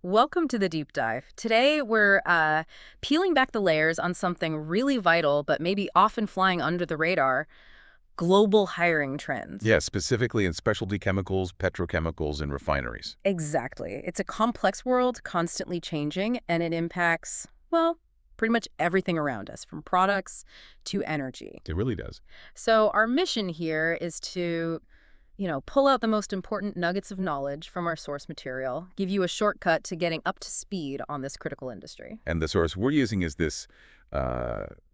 Welcome to the deep dive. Today, we're peeling back the layers on something really vital, but maybe often flying under the radar: global hiring trends. Yeah, specifically in specialty chemicals, petrochemicals, and refineries. Exactly. It's a complex world, constantly changing, and it impacts, well, pretty much everything around us, from products to energy. It really does. So, our mission here is to pull out the most important nuggets of knowledge from our source material, give you a shortcut to getting up to speed on this critical industry. And the source we're using is this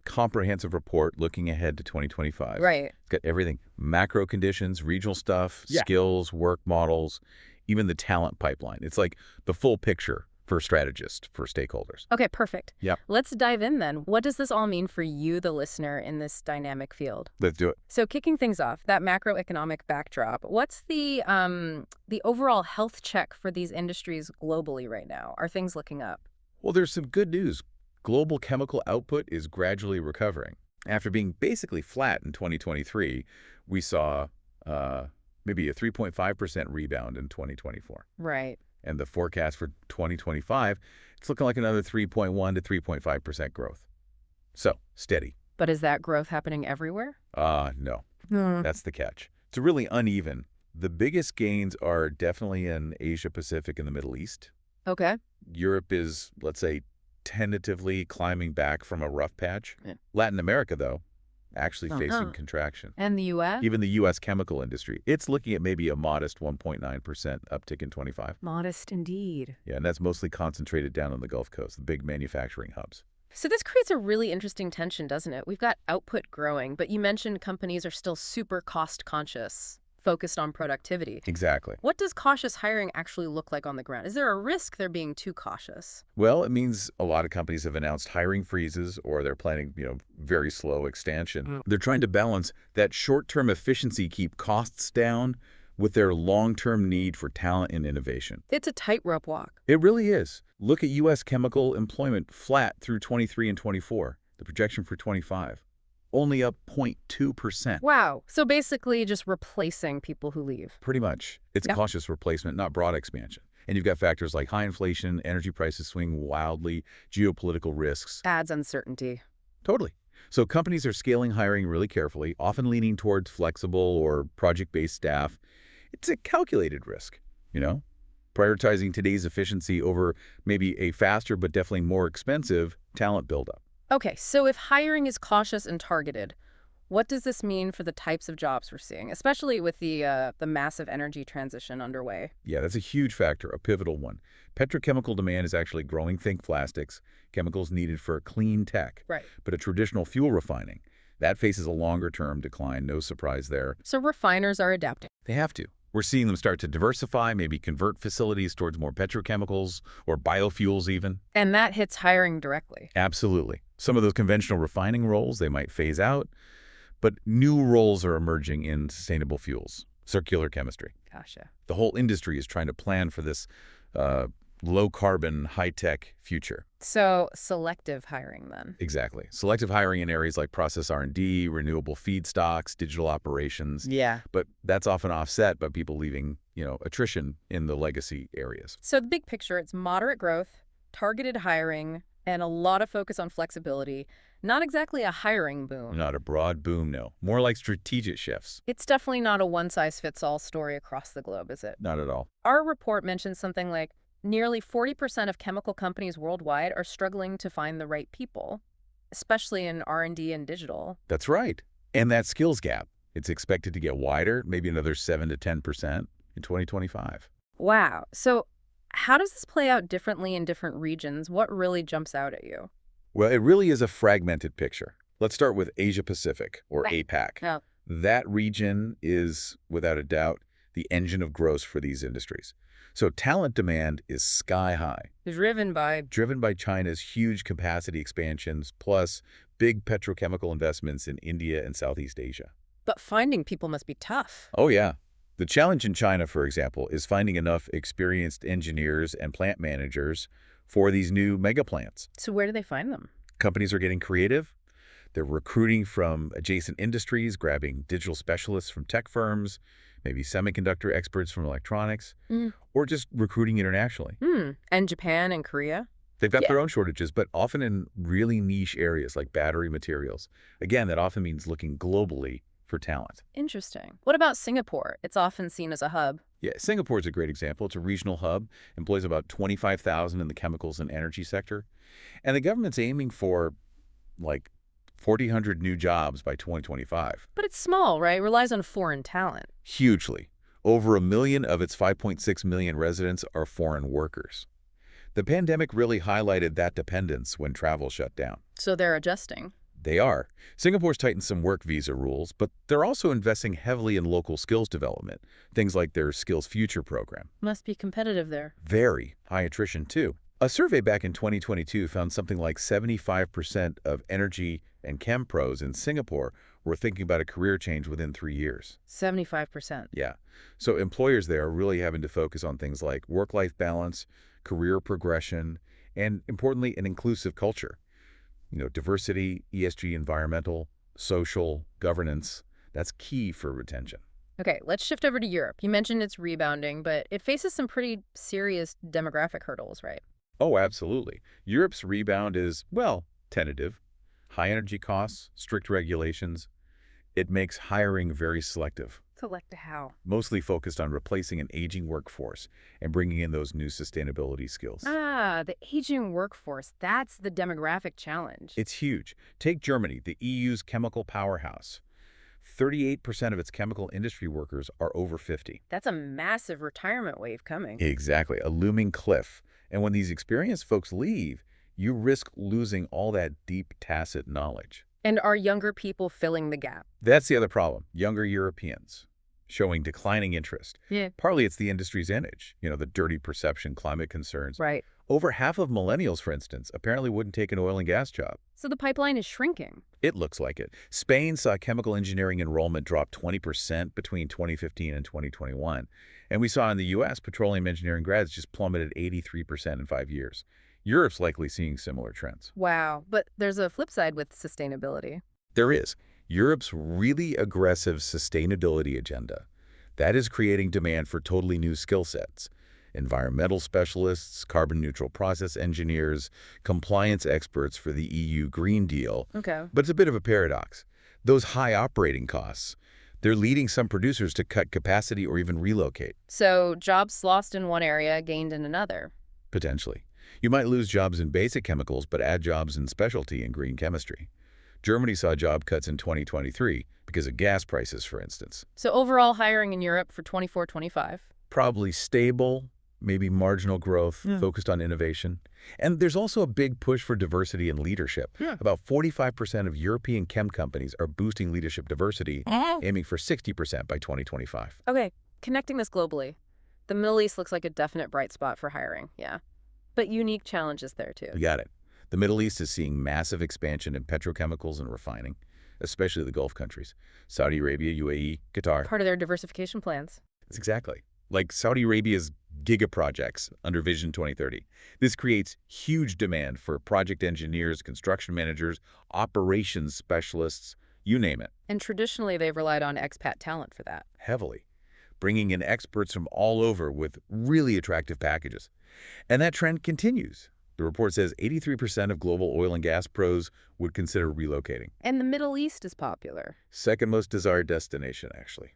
comprehensive report looking ahead to 2025. Right. It's got everything: macro conditions, regional stuff, Yeah. skills, work models, even the talent pipeline. It's like the full picture for strategists, for stakeholders. Okay, perfect. Yep. Let's dive in then. What does this all mean for you, the listener, in this dynamic field? Let's do it. So, kicking things off, that macroeconomic backdrop, what's the overall health check for these industries globally right now? Are things looking up? Well, there's some good news. Global chemical output is gradually recovering. After being basically flat in 2023, we saw maybe a 3.5% rebound in 2024. Right. And the forecast for 2025, it's looking like another 3.1 to 3.5% growth. So, steady. But is that growth happening everywhere? No, Hmm. that's the catch. It's really uneven. The biggest gains are definitely in Asia Pacific and the Middle East. Okay. Europe is, let's say, tentatively climbing back from a rough patch. Yeah. Latin America, though, actually Uh-huh. facing contraction. And the U.S.? Even the U.S. chemical industry, it's looking at maybe a modest 1.9% uptick in 25. Modest indeed. Yeah, and that's mostly concentrated down on the Gulf Coast, the big manufacturing hubs. So this creates a really interesting tension, doesn't it? We've got output growing, but you mentioned companies are still super cost conscious, focused on productivity. Exactly. What does cautious hiring actually look like on the ground? Is there a risk they're being too cautious? Well, it means a lot of companies have announced hiring freezes, or they're planning, very slow expansion. They're trying to balance that short-term efficiency, keep costs down, with their long-term need for talent and innovation. It's a tightrope walk. It really is. Look at U.S. chemical employment flat through 23 and 24. The projection for 25, only up 0.2%. Wow. So basically just replacing people who leave. Pretty much. It's Yep. cautious replacement, not broad expansion. And you've got factors like high inflation, energy prices swing wildly, geopolitical risks. Adds uncertainty. Totally. So companies are scaling hiring really carefully, often leaning towards flexible or project-based staff. It's a calculated risk, prioritizing today's efficiency over maybe a faster but definitely more expensive talent buildup. Okay, so if hiring is cautious and targeted, what does this mean for the types of jobs we're seeing, especially with the massive energy transition underway? Yeah, that's a huge factor, a pivotal one. Petrochemical demand is actually growing. Think plastics, chemicals needed for clean tech. Right. But a traditional fuel refining, that faces a longer-term decline, no surprise there. So refiners are adapting. They have to. We're seeing them start to diversify, maybe convert facilities towards more petrochemicals or biofuels even. And that hits hiring directly. Absolutely. Some of those conventional refining roles, they might phase out, but new roles are emerging in sustainable fuels, circular chemistry. Gotcha. The whole industry is trying to plan for this low-carbon, high-tech future. So selective hiring then. Exactly. Selective hiring in areas like process R&D, renewable feedstocks, digital operations. Yeah. But that's often offset by people leaving, attrition in the legacy areas. So the big picture, it's moderate growth, targeted hiring, and a lot of focus on flexibility. Not exactly a hiring boom. Not a broad boom, no. More like strategic shifts. It's definitely not a one-size-fits-all story across the globe, is it? Not at all. Our report mentions something like nearly 40% of chemical companies worldwide are struggling to find the right people, especially in R&D and digital. That's right. And that skills gap, it's expected to get wider, maybe another 7 to 10% in 2025. Wow. So how does this play out differently in different regions? What really jumps out at you? Well, it really is a fragmented picture. Let's start with Asia Pacific, or APAC. Yeah. That region is, without a doubt, the engine of growth for these industries. So talent demand is sky high, Driven by... driven by China's huge capacity expansions, plus big petrochemical investments in India and Southeast Asia. But finding people must be tough. Oh, yeah. The challenge in China, for example, is finding enough experienced engineers and plant managers for these new mega plants. So where do they find them? Companies are getting creative. They're recruiting from adjacent industries, grabbing digital specialists from tech firms, maybe semiconductor experts from electronics, Mm. or just recruiting internationally. And Japan and Korea? They've got Yeah. their own shortages, but often in really niche areas like battery materials. Again, that often means looking globally for talent. Interesting. What about Singapore? It's often seen as a hub. Yeah, Singapore is a great example. It's a regional hub, employs about 25,000 in the chemicals and energy sector. And the government's aiming for like 4,000 new jobs by 2025. But it's small, right? Relies on foreign talent. Hugely. Over 1 million of its 5.6 million residents are foreign workers. The pandemic really highlighted that dependence when travel shut down. So they're adjusting. They are. Singapore's tightened some work visa rules, but they're also investing heavily in local skills development, things like their Skills Future program. Must be competitive there. Very high attrition, too. A survey back in 2022 found something like 75% of energy and chem pros in Singapore were thinking about a career change within 3 years. 75%. Yeah. So employers there are really having to focus on things like work-life balance, career progression, and importantly, an inclusive culture. Diversity, ESG, environmental, social, governance, that's key for retention. Okay, let's shift over to Europe. You mentioned it's rebounding, but it faces some pretty serious demographic hurdles, right? Oh, absolutely. Europe's rebound is, well, tentative. High energy costs, strict regulations. It makes hiring very selective, Select how? mostly focused on replacing an aging workforce and bringing in those new sustainability skills. Ah, the aging workforce. That's the demographic challenge. It's huge. Take Germany, the EU's chemical powerhouse. 38% of its chemical industry workers are over 50. That's a massive retirement wave coming. Exactly, a looming cliff. And when these experienced folks leave, you risk losing all that deep, tacit knowledge. And are younger people filling the gap? That's the other problem. Younger Europeans showing declining interest. Yeah. Partly it's the industry's image, the dirty perception, climate concerns. Right. Over half of millennials, for instance, apparently wouldn't take an oil and gas job. So the pipeline is shrinking. It looks like it. Spain saw chemical engineering enrollment drop 20% between 2015 and 2021. And we saw in the U.S., petroleum engineering grads just plummeted 83% in 5 years. Europe's likely seeing similar trends. Wow. But there's a flip side with sustainability. There is. Europe's really aggressive sustainability agenda. That is creating demand for totally new skill sets. Environmental specialists, carbon-neutral process engineers, compliance experts for the EU Green Deal. Okay. But it's a bit of a paradox. Those high operating costs, they're leading some producers to cut capacity or even relocate. So jobs lost in one area, gained in another. Potentially. You might lose jobs in basic chemicals, but add jobs in specialty and green chemistry. Germany saw job cuts in 2023 because of gas prices, for instance. So overall hiring in Europe for 24-25. Probably stable, maybe marginal growth, focused on innovation. And there's also a big push for diversity in leadership. Yeah. About 45% of European chem companies are boosting leadership diversity, aiming for 60% by 2025. Okay, connecting this globally. The Middle East looks like a definite bright spot for hiring, yeah. But unique challenges there too. You got it. The Middle East is seeing massive expansion in petrochemicals and refining, especially the Gulf countries. Saudi Arabia, UAE, Qatar. Part of their diversification plans. That's exactly. Like Saudi Arabia's giga projects under Vision 2030. This creates huge demand for project engineers, construction managers, operations specialists, you name it. And traditionally, they've relied on expat talent for that. Heavily. Bringing in experts from all over with really attractive packages. And that trend continues. The report says 83% of global oil and gas pros would consider relocating. And the Middle East is popular. Second most desired destination, actually.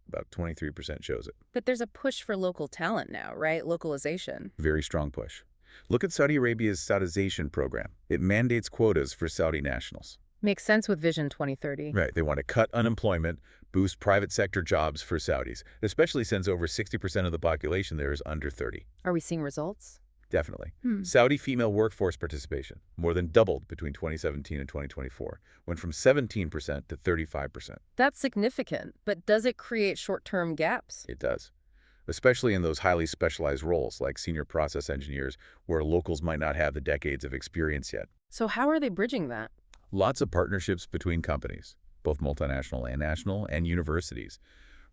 About 23% shows it. But there's a push for local talent now, right? Localization. Very strong push. Look at Saudi Arabia's Saudization program. It mandates quotas for Saudi nationals. Makes sense with Vision 2030. Right. They want to cut unemployment, boost private sector jobs for Saudis, especially since over 60% of the population there is under 30. Are we seeing results? Definitely. Saudi female workforce participation more than doubled between 2017 and 2024, went from 17% to 35%. That's significant, but does it create short-term gaps? It does, especially in those highly specialized roles like senior process engineers where locals might not have the decades of experience yet. So how are they bridging that? Lots of partnerships between companies, both multinational and national, and universities,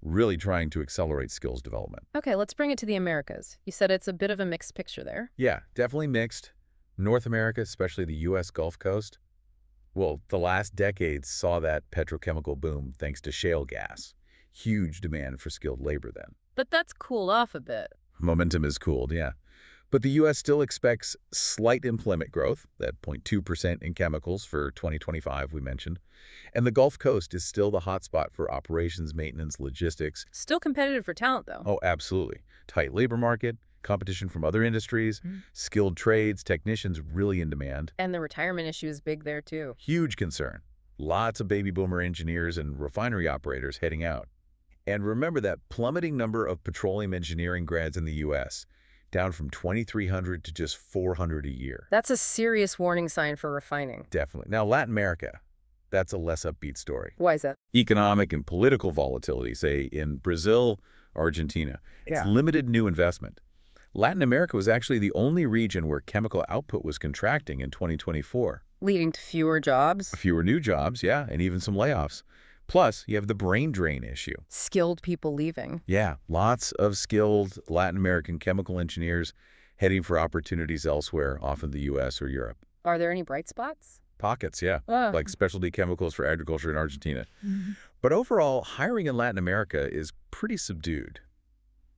really trying to accelerate skills development. Okay, let's bring it to the Americas. You said it's a bit of a mixed picture there. Yeah, definitely mixed. North America, especially the U.S. Gulf Coast, well, the last decades saw that petrochemical boom thanks to shale gas. Huge demand for skilled labor then. But that's cooled off a bit. Momentum is cooled, yeah. But the U.S. still expects slight employment growth, that 0.2% in chemicals for 2025 we mentioned. And the Gulf Coast is still the hotspot for operations, maintenance, logistics. Still competitive for talent, though. Oh, absolutely. Tight labor market, competition from other industries, skilled trades, technicians really in demand. And the retirement issue is big there, too. Huge concern. Lots of baby boomer engineers and refinery operators heading out. And remember that plummeting number of petroleum engineering grads in the U.S., down from 2,300 to just 400 a year. That's a serious warning sign for refining. Definitely. Now, Latin America, that's a less upbeat story. Why is that? Economic and political volatility, say in Brazil, Argentina. It's limited new investment. Latin America was actually the only region where chemical output was contracting in 2024. Leading to fewer jobs? Fewer new jobs, yeah, and even some layoffs. Plus, you have the brain drain issue. Skilled people leaving. Yeah, lots of skilled Latin American chemical engineers heading for opportunities elsewhere, often the U.S. or Europe. Are there any bright spots? Pockets, yeah, like specialty chemicals for agriculture in Argentina. But overall, hiring in Latin America is pretty subdued.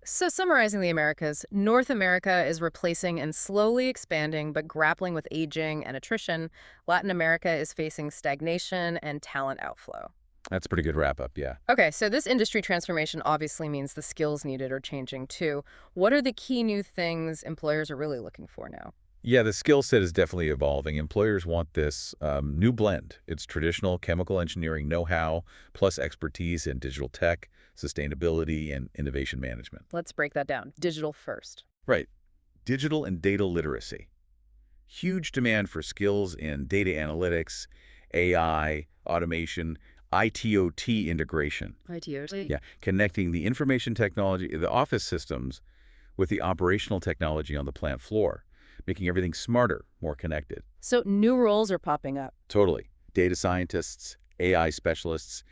So summarizing the Americas, North America is replacing and slowly expanding, but grappling with aging and attrition. Latin America is facing stagnation and talent outflow. That's a pretty good wrap-up, yeah. Okay, so this industry transformation obviously means the skills needed are changing too. What are the key new things employers are really looking for now? Yeah, the skill set is definitely evolving. Employers want this new blend. It's traditional chemical engineering know-how plus expertise in digital tech, sustainability, and innovation management. Let's break that down. Digital first. Right. Digital and data literacy. Huge demand for skills in data analytics, AI, automation, ITOT integration. ITOT? Yeah, connecting the information technology, the office systems, with the operational technology on the plant floor, making everything smarter, more connected. So new roles are popping up. Totally. Data scientists, AI specialists,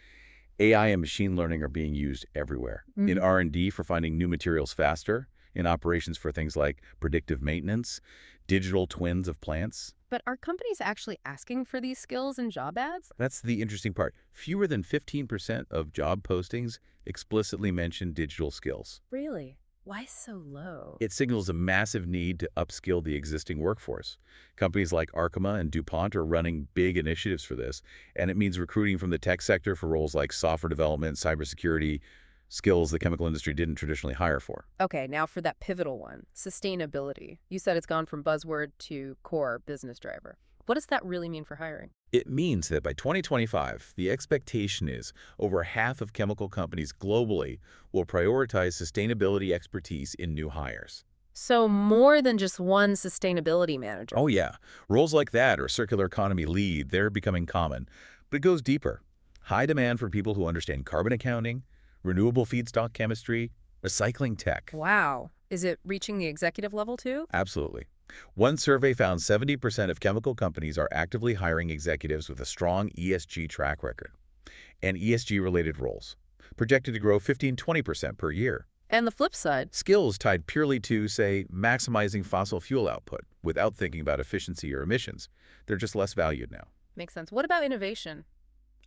AI and machine learning are being used everywhere. In R&D for finding new materials faster, in operations for things like predictive maintenance, digital twins of plants. But are companies actually asking for these skills in job ads? That's the interesting part. Fewer than 15% of job postings explicitly mention digital skills. Really? Why so low? It signals a massive need to upskill the existing workforce. Companies like Arkema and DuPont are running big initiatives for this, and it means recruiting from the tech sector for roles like software development, cybersecurity, skills the chemical industry didn't traditionally hire for. Okay, now for that pivotal one, sustainability. You said it's gone from buzzword to core business driver. What does that really mean for hiring? It means that by 2025, the expectation is over half of chemical companies globally will prioritize sustainability expertise in new hires. So more than just one sustainability manager. Oh yeah, roles like that or circular economy lead, they're becoming common. But it goes deeper. High demand for people who understand carbon accounting, renewable feedstock chemistry, recycling tech. Wow. Is it reaching the executive level too? Absolutely. One survey found 70% of chemical companies are actively hiring executives with a strong ESG track record and ESG-related roles, projected to grow 15–20% per year. And the flip side? Skills tied purely to, say, maximizing fossil fuel output without thinking about efficiency or emissions. They're just less valued now. Makes sense. What about innovation?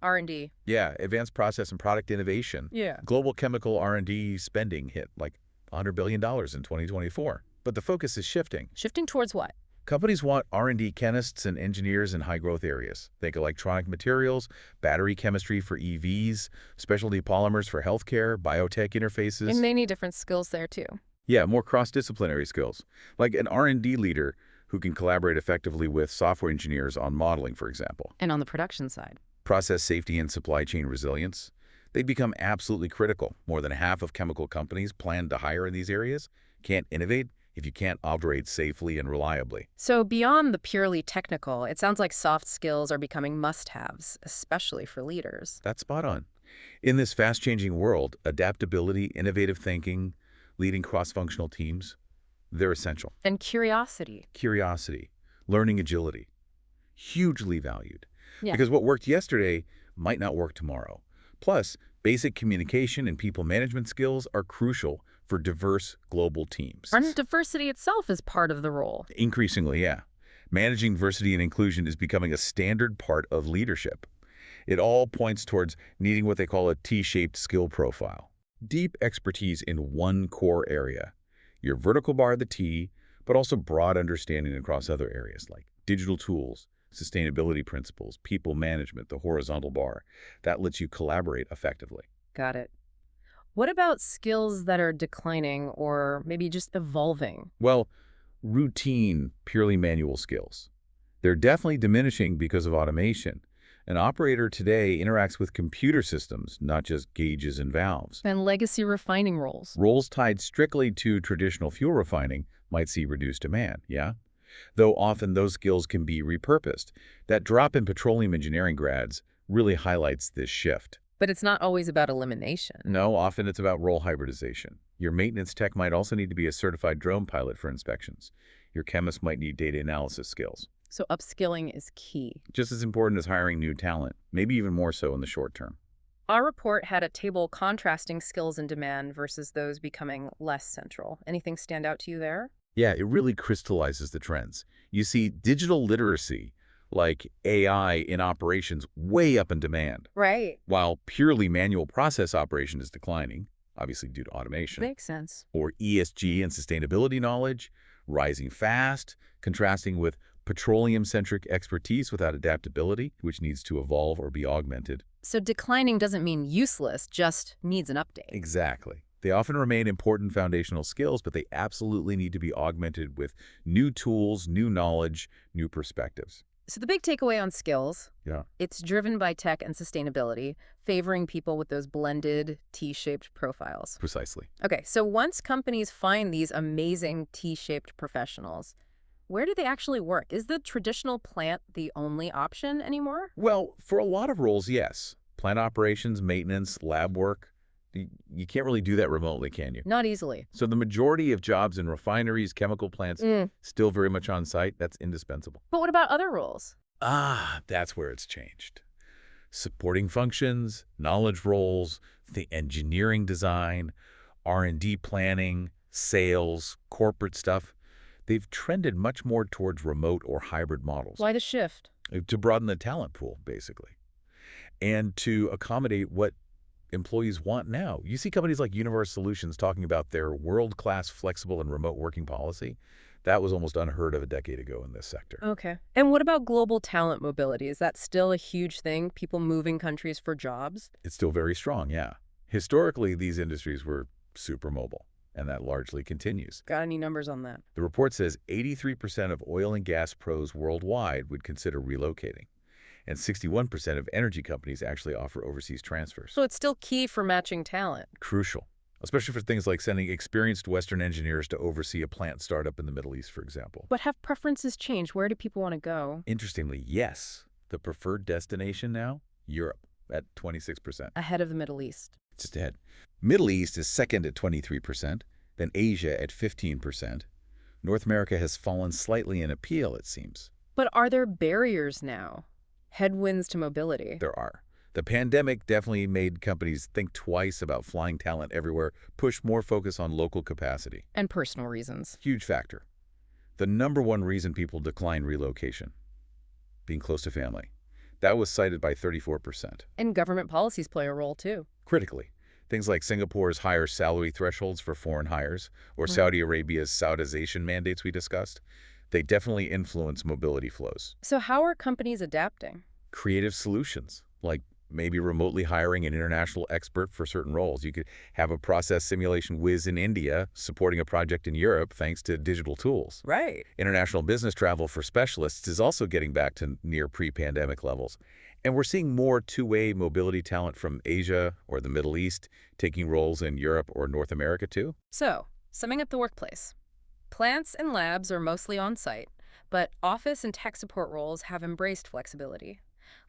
R&D. Yeah, advanced process and product innovation. Yeah. Global chemical R&D spending hit like $100 billion in 2024. But the focus is shifting. Shifting towards what? Companies want R&D chemists and engineers in high-growth areas. Think electronic materials, battery chemistry for EVs, specialty polymers for healthcare, biotech interfaces. And they need different skills there too. Yeah, more cross-disciplinary skills, like an R&D leader who can collaborate effectively with software engineers on modeling, for example. And on the production side? Process safety and supply chain resilience. They become absolutely critical. More than half of chemical companies plan to hire in these areas. Can't innovate if you can't operate safely and reliably. So beyond the purely technical, it sounds like soft skills are becoming must-haves, especially for leaders. That's spot on. In this fast-changing world, adaptability, innovative thinking, leading cross-functional teams, they're essential. And curiosity. Curiosity, learning agility, hugely valued. Yeah. Because what worked yesterday might not work tomorrow. Plus, basic communication and people management skills are crucial for diverse global teams. And diversity itself is part of the role. Increasingly, yeah. Managing diversity and inclusion is becoming a standard part of leadership. It all points towards needing what they call a T-shaped skill profile. Deep expertise in one core area. Your vertical bar, the T, but also broad understanding across other areas like digital tools, sustainability principles, people management, the horizontal bar. That lets you collaborate effectively. Got it. What about skills that are declining or maybe just evolving? Well, routine, purely manual skills. They're definitely diminishing because of automation. An operator today interacts with computer systems, not just gauges and valves. And legacy refining roles? Roles tied strictly to traditional fuel refining might see reduced demand, yeah? Though often those skills can be repurposed. That drop in petroleum engineering grads really highlights this shift. But it's not always about elimination. No, often it's about role hybridization. Your maintenance tech might also need to be a certified drone pilot for inspections. Your chemist might need data analysis skills. So upskilling is key. Just as important as hiring new talent, maybe even more so in the short term. Our report had a table contrasting skills in demand versus those becoming less central. Anything stand out to you there? Yeah, it really crystallizes the trends. You see digital literacy, like AI in operations, way up in demand, Right. while purely manual process operation is declining, obviously due to automation. Makes sense. Or ESG and sustainability knowledge, rising fast, contrasting with petroleum-centric expertise without adaptability, which needs to evolve or be augmented. So declining doesn't mean useless, just needs an update. Exactly. They often remain important foundational skills, but they absolutely need to be augmented with new tools, new knowledge, new perspectives. So the big takeaway on skills, Yeah. it's driven by tech and sustainability, favoring people with those blended T-shaped profiles. Precisely. Okay, so once companies find these amazing T-shaped professionals, where do they actually work? Is the traditional plant the only option anymore? Well, for a lot of roles, yes. Plant operations, maintenance, lab work. You can't really do that remotely, can you? Not easily. So the majority of jobs in refineries, chemical plants, still very much on site. That's indispensable. But what about other roles? That's where it's changed. Supporting functions, knowledge roles, the engineering design, R&D planning, sales, corporate stuff. They've trended much more towards remote or hybrid models Why the shift? to broaden the talent pool, basically, and to accommodate what employees want now. You see companies like Universe Solutions talking about their world-class flexible and remote working policy. That was almost unheard of a decade ago in this sector. Okay. And what about global talent mobility? Is that still a huge thing? People moving countries for jobs? It's still very strong, yeah. Historically, these industries were super mobile, and that largely continues. Got any numbers on that? The report says 83% of oil and gas pros worldwide would consider relocating, and 61% of energy companies actually offer overseas transfers. So it's still key for matching talent. Crucial, especially for things like sending experienced Western engineers to oversee a plant startup in the Middle East, for example. But have preferences changed? Where do people want to go? Interestingly, yes. The preferred destination now? Europe, at 26%. Ahead of the Middle East. Just ahead. Middle East is second at 23%, then Asia at 15%. North America has fallen slightly in appeal, it seems. But are there barriers now? Headwinds to mobility? There are. The pandemic definitely made companies think twice about flying talent everywhere, push more focus on local capacity. And personal reasons. Huge factor. The number one reason people decline relocation, being close to family. That was cited by 34%. And government policies play a role, too. Critically, things like Singapore's higher salary thresholds for foreign hires or Saudi Arabia's Saudization mandates we discussed, they definitely influence mobility flows. So how are companies adapting? Creative solutions, like maybe remotely hiring an international expert for certain roles. You could have a process simulation whiz in India supporting a project in Europe thanks to digital tools. Right. International business travel for specialists is also getting back to near pre-pandemic levels. And we're seeing more two-way mobility talent from Asia or the Middle East taking roles in Europe or North America too. So, summing up the workplace. Plants and labs are mostly on-site, but office and tech support roles have embraced flexibility.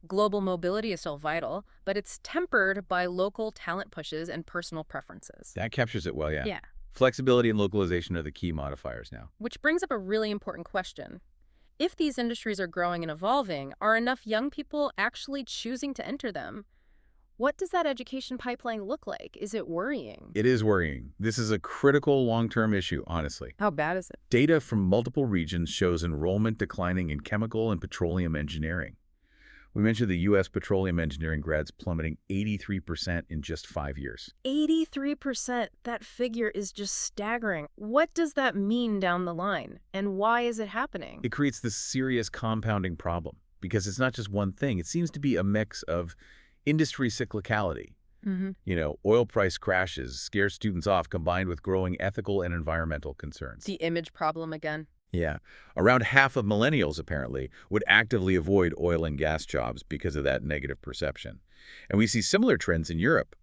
Global mobility is still vital, but it's tempered by local talent pushes and personal preferences. That captures it well, yeah. Yeah. Flexibility and localization are the key modifiers now. Which brings up a really important question. If these industries are growing and evolving, are enough young people actually choosing to enter them? What does that education pipeline look like? Is it worrying? It is worrying. This is a critical long-term issue, honestly. How bad is it? Data from multiple regions shows enrollment declining in chemical and petroleum engineering, We mentioned the U.S. petroleum engineering grads plummeting 83% in just 5 years. 83%. That figure is just staggering. What does that mean down the line? And why is it happening? It creates this serious compounding problem because it's not just one thing. It seems to be a mix of industry cyclicality. Hmm. Oil price crashes scare students off combined with growing ethical and environmental concerns. The image problem again. Yeah. Around half of millennials, apparently, would actively avoid oil and gas jobs because of that negative perception. And we see similar trends in Europe.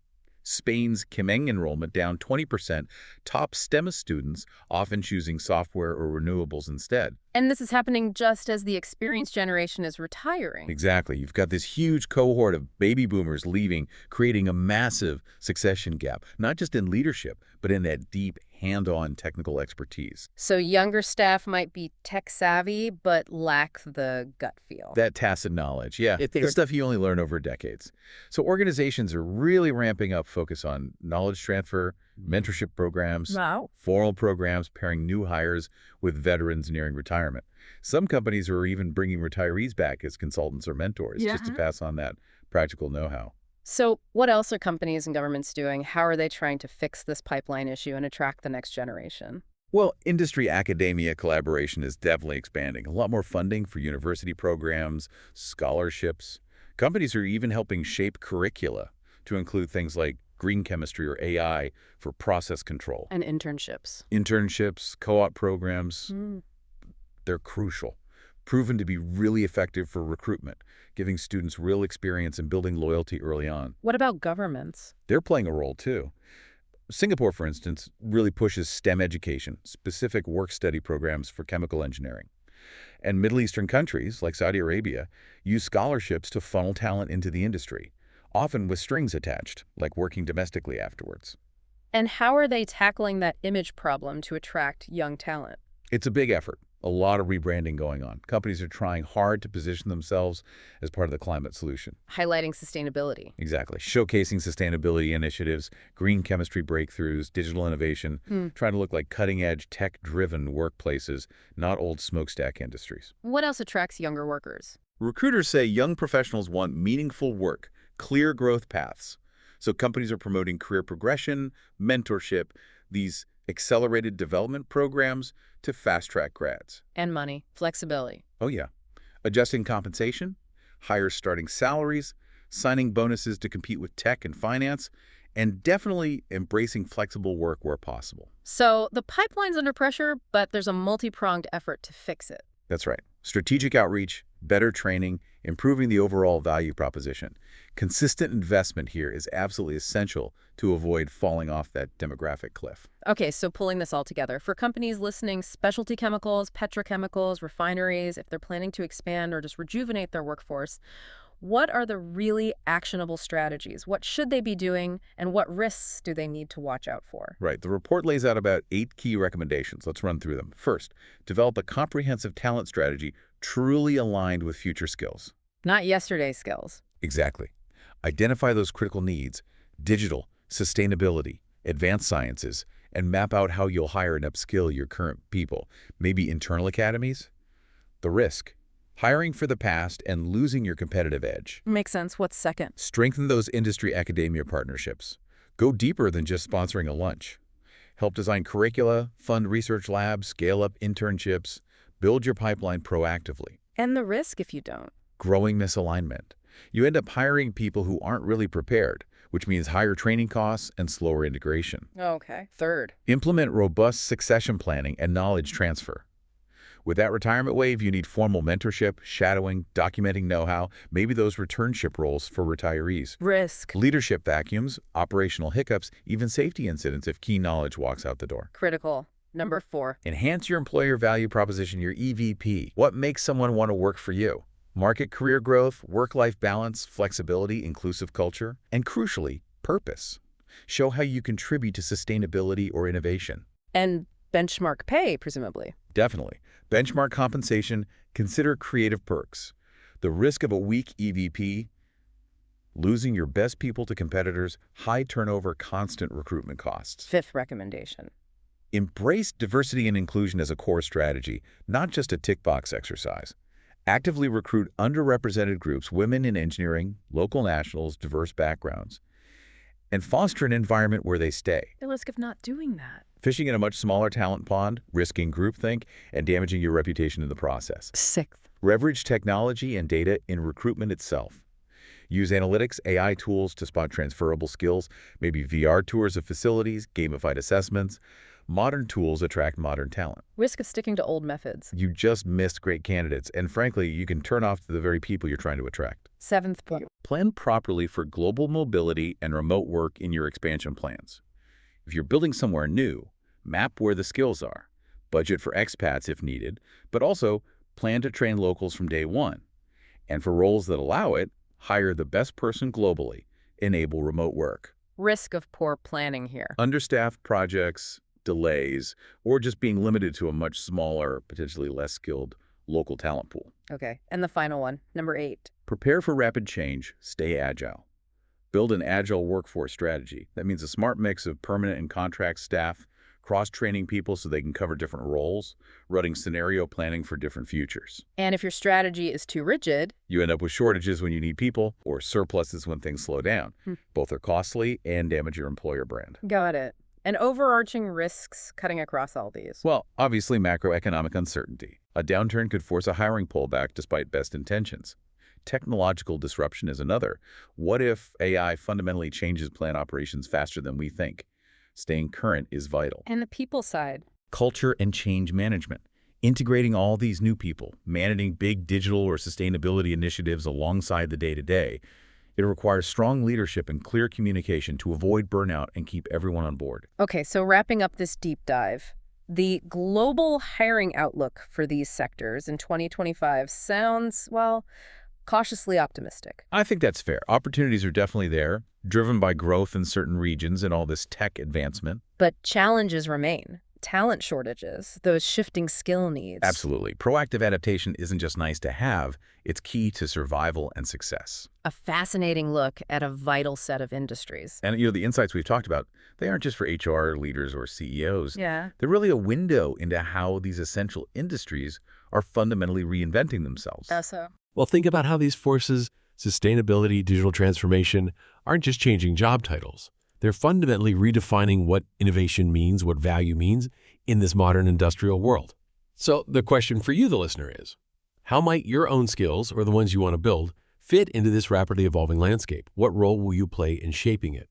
Spain's Chemeng enrollment down 20%, top STEM students often choosing software or renewables instead. And this is happening just as the experienced generation is retiring. Exactly. You've got this huge cohort of baby boomers leaving, creating a massive succession gap, not just in leadership, but in that deep, hand-on technical expertise. So younger staff might be tech-savvy, but lack the gut feel. That tacit knowledge, yeah. The stuff you only learn over decades. So organizations are really ramping up focus on knowledge transfer, mentorship programs, Wow. formal programs pairing new hires with veterans nearing retirement. Some companies are even bringing retirees back as consultants or mentors just to pass on that practical know-how. So what else are companies and governments doing? How are they trying to fix this pipeline issue and attract the next generation? Well, industry-academia collaboration is definitely expanding. A lot more funding for university programs, scholarships. Companies are even helping shape curricula to include things like green chemistry or AI for process control. And internships. Internships, co-op programs, Mm. they're crucial. Proven to be really effective for recruitment, giving students real experience and building loyalty early on. What about governments? They're playing a role too. Singapore, for instance, really pushes STEM education, specific work-study programs for chemical engineering. And Middle Eastern countries, like Saudi Arabia, use scholarships to funnel talent into the industry, often with strings attached, like working domestically afterwards. And how are they tackling that image problem to attract young talent? It's a big effort. A lot of rebranding going on. Companies are trying hard to position themselves as part of the climate solution. Highlighting sustainability. Exactly. Showcasing sustainability initiatives, green chemistry breakthroughs, digital innovation, trying to look like cutting-edge, tech-driven workplaces, not old smokestack industries. What else attracts younger workers? Recruiters say young professionals want meaningful work, clear growth paths. So companies are promoting career progression, mentorship, these accelerated development programs to fast-track grads. And money. Flexibility. Oh, yeah. Adjusting compensation, higher starting salaries, signing bonuses to compete with tech and finance, and definitely embracing flexible work where possible. So the pipeline's under pressure, but there's a multi-pronged effort to fix it. That's right. Strategic outreach, better training, improving the overall value proposition. Consistent investment here is absolutely essential to avoid falling off that demographic cliff. Okay, so pulling this all together, for companies listening, specialty chemicals, petrochemicals, refineries, if they're planning to expand or just rejuvenate their workforce, what are the really actionable strategies? What should they be doing, and what risks do they need to watch out for? Right. The report lays out about 8 key recommendations. Let's run through them. First, develop a comprehensive talent strategy truly aligned with future skills. Not yesterday's skills. Exactly. Identify those critical needs, digital, sustainability, advanced sciences, and map out how you'll hire and upskill your current people, maybe internal academies. The risk, hiring for the past and losing your competitive edge. Makes sense. What's second? Strengthen those industry-academia partnerships. Go deeper than just sponsoring a lunch. Help design curricula, fund research labs, scale up internships, build your pipeline proactively. And the risk if you don't. Growing misalignment. You end up hiring people who aren't really prepared, which means higher training costs and slower integration. Okay. Third. Implement robust succession planning and knowledge transfer. With that retirement wave, you need formal mentorship, shadowing, documenting know-how, maybe those returnship roles for retirees. Risk. Leadership vacuums, operational hiccups, even safety incidents if key knowledge walks out the door. Critical. Number 4. Enhance your employer value proposition, your EVP. What makes someone want to work for you? Market career growth, work-life balance, flexibility, inclusive culture, and crucially, purpose. Show how you contribute to sustainability or innovation. And benchmark pay, presumably. Definitely. Benchmark compensation, consider creative perks. The risk of a weak EVP, losing your best people to competitors, high turnover, constant recruitment costs. 5th recommendation. Embrace diversity and inclusion as a core strategy, not just a tick box exercise. Actively recruit underrepresented groups, women in engineering, local nationals, diverse backgrounds, and foster an environment where they stay. The risk of not doing that. Fishing in a much smaller talent pond, risking groupthink, and damaging your reputation in the process. Sixth. Leverage technology and data in recruitment itself. Use analytics, AI tools to spot transferable skills, maybe VR tours of facilities, gamified assessments. Modern tools attract modern talent. Risk of sticking to old methods. You just missed great candidates, and frankly, you can turn off the very people you're trying to attract. Seventh point. Plan properly for global mobility and remote work in your expansion plans. If you're building somewhere new, map where the skills are. Budget for expats if needed, but also plan to train locals from day one. And for roles that allow it, hire the best person globally. Enable remote work. Risk of poor planning here. Understaffed projects, delays, or just being limited to a much smaller, potentially less skilled local talent pool. Okay, and the final one, number 8. Prepare for rapid change, stay agile. Build an agile workforce strategy. That means a smart mix of permanent and contract staff, cross-training people so they can cover different roles, running scenario planning for different futures. And if your strategy is too rigid, You end up with shortages when you need people or surpluses when things slow down. Both are costly and damage your employer brand. got it. And overarching risks cutting across all these. Well, obviously macroeconomic uncertainty. A downturn could force a hiring pullback despite best intentions. Technological disruption is another. What if AI fundamentally changes plant operations faster than we think? Staying current is vital. And the people side. Culture and change management. Integrating all these new people, managing big digital or sustainability initiatives alongside the day-to-day. It requires strong leadership and clear communication to avoid burnout and keep everyone on board. Okay, so wrapping up this deep dive, the global hiring outlook for these sectors in 2025 sounds, well, cautiously optimistic. I think that's fair. Opportunities are definitely there, driven by growth in certain regions and all this tech advancement. But challenges remain. Talent shortages, those shifting skill needs. Absolutely. Proactive adaptation isn't just nice to have, it's key to survival and success. A fascinating look at a vital set of industries. And the insights we've talked about, they aren't just for HR leaders or CEOs. Yeah. They're really a window into how these essential industries are fundamentally reinventing themselves. So. Well, think about how these forces, sustainability, digital transformation, aren't just changing job titles. They're fundamentally redefining what innovation means, what value means in this modern industrial world. So the question for you, the listener, is, how might your own skills, or the ones you want to build, fit into this rapidly evolving landscape? What role will you play in shaping it?